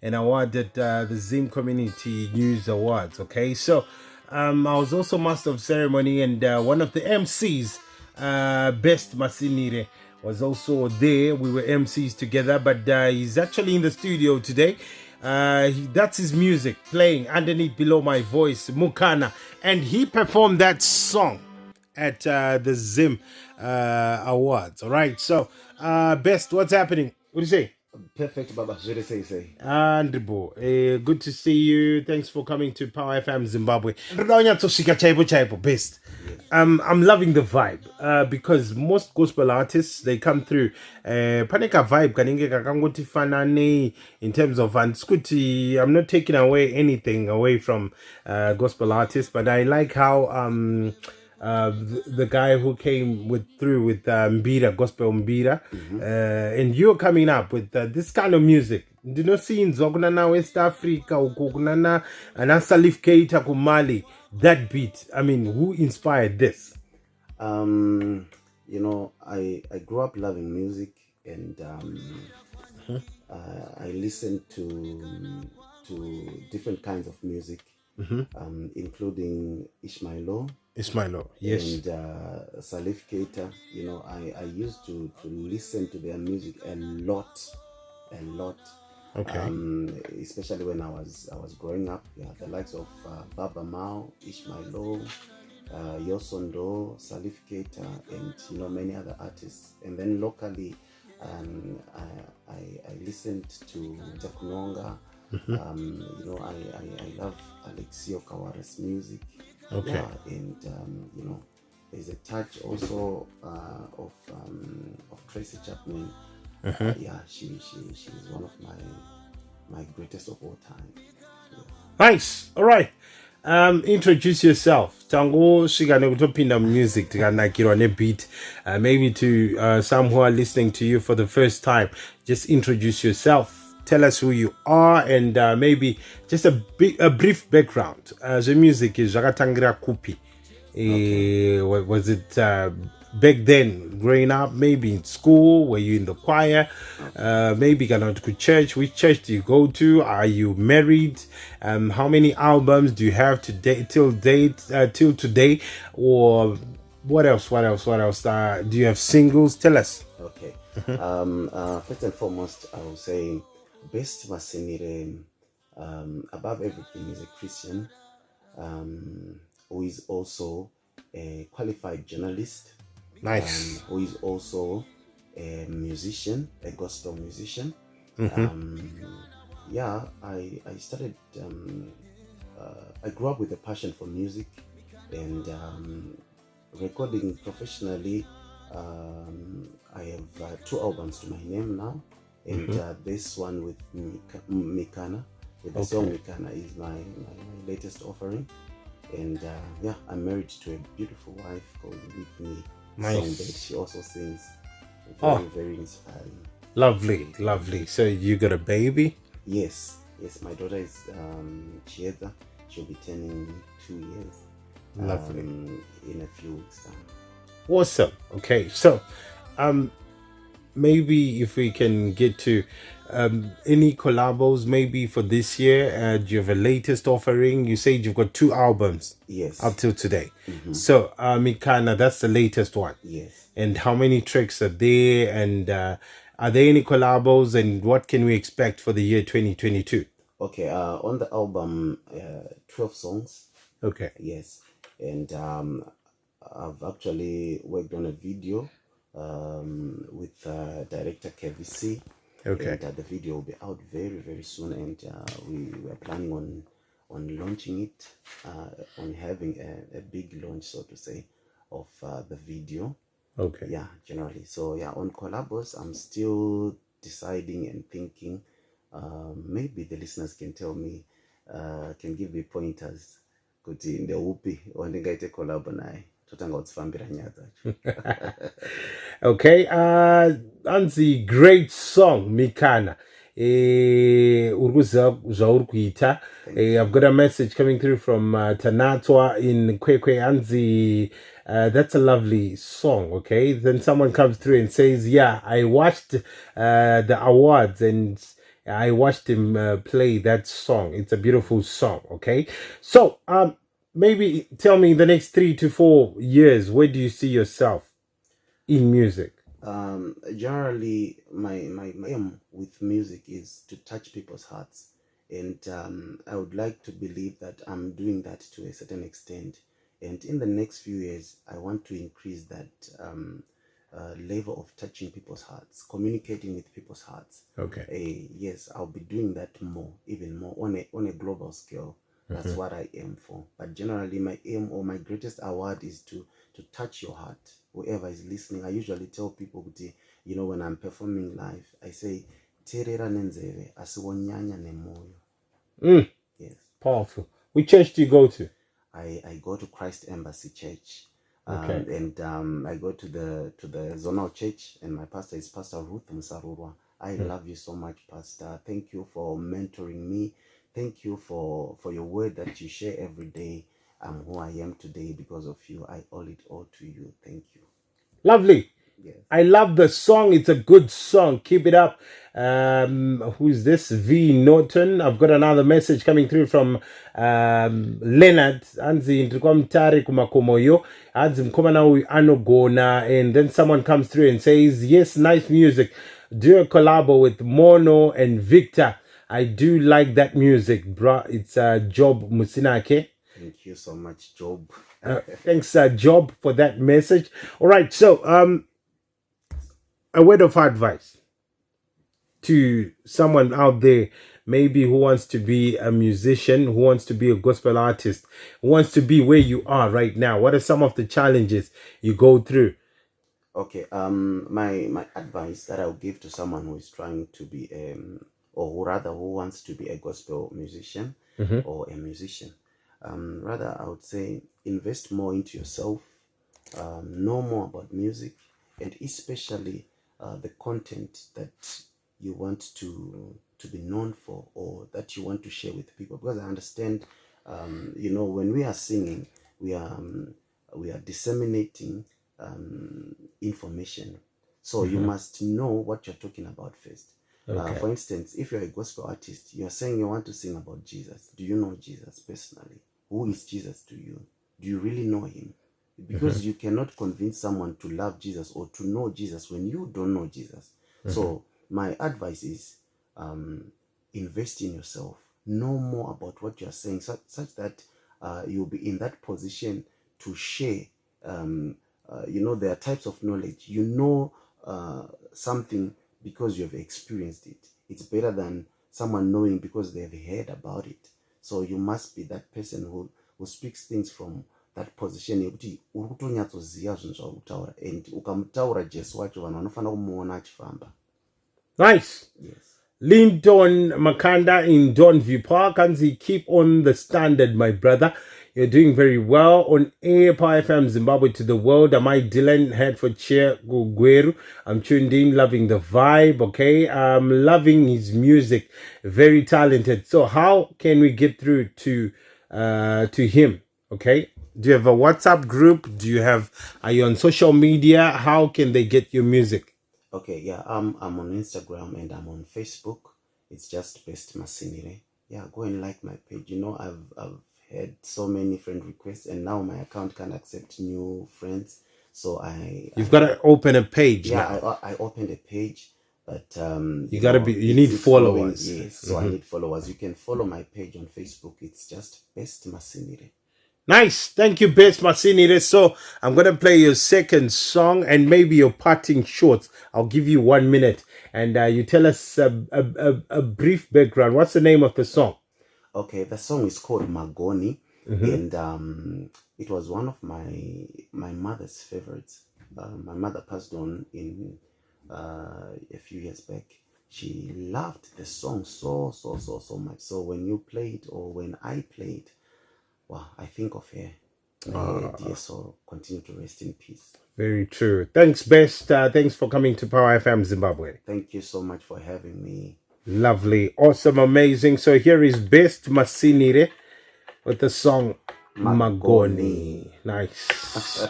an award at the Zim Community News Awards. Okay, so I was also master of ceremony, and one of the MCs, Best Masinire, was also there. We were MCs together, but he's actually in the studio today. That's his music playing underneath below my voice, Mukana, and he performed that song at the Zim Awards. All right, so Best, what's happening? What do you say? Perfect, Baba. Je say. Andribo, good to see you. Thanks for coming to Power FM Zimbabwe. Best. I'm loving the vibe because most gospel artists, they come through. Panika vibe kanenge kakangoti fanane in terms of Anskuti. I'm not taking away anything away from gospel artists, but I like how the guy who came through with Mbira, gospel Mbira, and you're coming up with this kind of music. Do not see in Zogunana, West Africa, Ukunana, and Salif Keita Kumali, that beat. I mean, who inspired this? I grew up loving music, and I listened to different kinds of music, including Ismailo, yes, and Salif Keita. I used to listen to their music a lot. Okay. Especially when I was growing up. Yeah, the likes of Baba Mao, Ismailo, Yosondo, Salif Keita, and many other artists. And then locally, I listened to Takunonga. I love Alexio Kawara's music. Okay. Yeah, and there's a touch also of Tracy Chapman. Yeah, she's one of my greatest of all time. Yeah. Nice. All right. Introduce yourself. Tango shigane kutopinda music tikanakirwa ne beat. Maybe to some who are listening to you for the first time, just introduce yourself. Tell us who you are, and maybe just a brief background. The music is Jagatangira Kupi. Okay. Was it back then, growing up, maybe in school? Were you in the choir? Maybe going to church? Which church do you go to? Are you married? How many albums do you have till today? Or what else? Do you have singles? Tell us. Okay. First and foremost, I will say Best Masinire, above everything, is a Christian who is also a qualified journalist. Nice. Who is also a musician, a gospel musician. I started, I grew up with a passion for music and recording professionally. I have 2 albums to my name now, and this one with Mikana, with the song Mikana, is my latest offering. And I'm married to a beautiful wife called Whitney. Nice. She also sings. Very inspiring. Lovely. So you got a baby? Yes. My daughter is Chieta. She'll be turning 2 years. Lovely. In a few weeks' time. Awesome. Okay, so maybe if we can get to any collabos maybe for this year. Do you have a latest offering? You said you've got 2 albums. Yes. Up till today. So Mikana, that's the latest one. Yes. And how many tracks are there? And are there any collabos? And what can we expect for the year 2022? Okay. On the album, 12 songs. Okay. Yes. And I've actually worked on a video with director KVC. Okay. And the video will be out very, very soon, and we were planning on launching it, on having a big launch, so to say, of the video. Okay. Yeah, generally. So yeah, on collabos, I'm still deciding and thinking. Maybe the listeners can tell me, can give me pointers. Kuti in the upi wandengaite collab naye. Okay, Anzi, great song, Mikana. I've got a message coming through from Tanatwa in Kwekwe Anzi. That's a lovely song, okay? Then someone comes through and says, yeah, I watched the awards and I watched him play that song. It's a beautiful song. Okay, so maybe tell me in the next 3 to 4 years, where do you see yourself in music? Generally, my aim with music is to touch people's hearts, and I would like to believe that I'm doing that to a certain extent. And in the next few years, I want to increase that level of touching people's hearts, communicating with people's hearts. Okay. Yes, I'll be doing that more, even more on a global scale. That's what I aim for. But generally, my aim or my greatest award is to touch your heart. Whoever is listening, I usually tell people, you know, when I'm performing live, I say, "Terera nenzeve, asiwonyanya nemoyo." Yes. Powerful. Which church do you go to? I go to Christ Embassy Church. Okay. And I go to the zonal church, and my pastor is Pastor Ruth Musarurwa. I love you so much, Pastor. Thank you for mentoring me. Thank you for your word that you share every day. I'm who I am today because of you. I owe it all to you. Thank you. Lovely. Yes. I love the song. It's a good song. Keep it up. Who's this? V Norton. I've got another message coming through from Leonard. Anzi Ntukwamtari kumakomoyo. Anzi mkomana anogona. And then someone comes through and says, yes, nice music. Do a collabo with Mono and Victor. I do like that music, bro. It's Job Musinake. Thank you so much, Job. Thanks, Job, for that message. All right, so a word of advice to someone out there, maybe who wants to be a musician, who wants to be a gospel artist, who wants to be where you are right now. What are some of the challenges you go through? Okay, my advice that I'll give to someone who is trying to be or rather who wants to be a gospel musician or a musician, rather I would say invest more into yourself, know more about music, and especially the content that you want to be known for, or that you want to share with people. Because I understand, you know, when we are singing, we are disseminating information. So you must know what you're talking about first. Okay. For instance, if you're a gospel artist, you're saying you want to sing about Jesus. Do you know Jesus personally? Who is Jesus to you? Do you really know him? Because you cannot convince someone to love Jesus or to know Jesus when you don't know Jesus. So my advice is invest in yourself. Know more about what you're saying, such that you'll be in that position to share. You know, there are types of knowledge. You know something because you have experienced it. It's better than someone knowing because they have heard about it. So you must be that person who speaks things from that position yekuti uri kutonyatsoziva zvinhu zvauri kutaura, and ukamutaura Jesu wacho vanhu vanofanira kumuona achifamba. Nice. Yes. Linton Makanda in Donview Park. Kanzi, keep on the standard, my brother. You're doing very well on air. Power FM Zimbabwe to the world. Am I Dylan Hertfordshire Gugweru? I'm tuned in, loving the vibe. Okay, I'm loving his music. Very talented. So how can we get through to him? Okay, do you have a WhatsApp group? Are you on social media? How can they get your music? Okay, yeah, I'm on Instagram and I'm on Facebook. It's just Best Masinire. Yeah, go and like my page. You know, I've had so many friend requests, and now my account can accept new friends. So you've got to open a page. Yeah, now. I opened a page, but you need followers. Yes, so I need followers. You can follow my page on Facebook. It's just Best Masinire. Nice. Thank you, Best Masinire. So I'm going to play your second song and maybe your parting shots. I'll give you 1 minute. And you tell us a brief background. What's the name of the song? Okay, the song is called Magoni. And it was one of my mother's favorites. My mother passed on in a few years back. She loved the song so much. So when you play it, or when I play it, wow, I think of her. Dear soul, continue to rest in peace. Very true. Thanks, Best. Thanks for coming to Power FM Zimbabwe. Thank you so much for having me. Lovely, awesome, amazing. So here is Best Masinire with the song Magoni. Nice.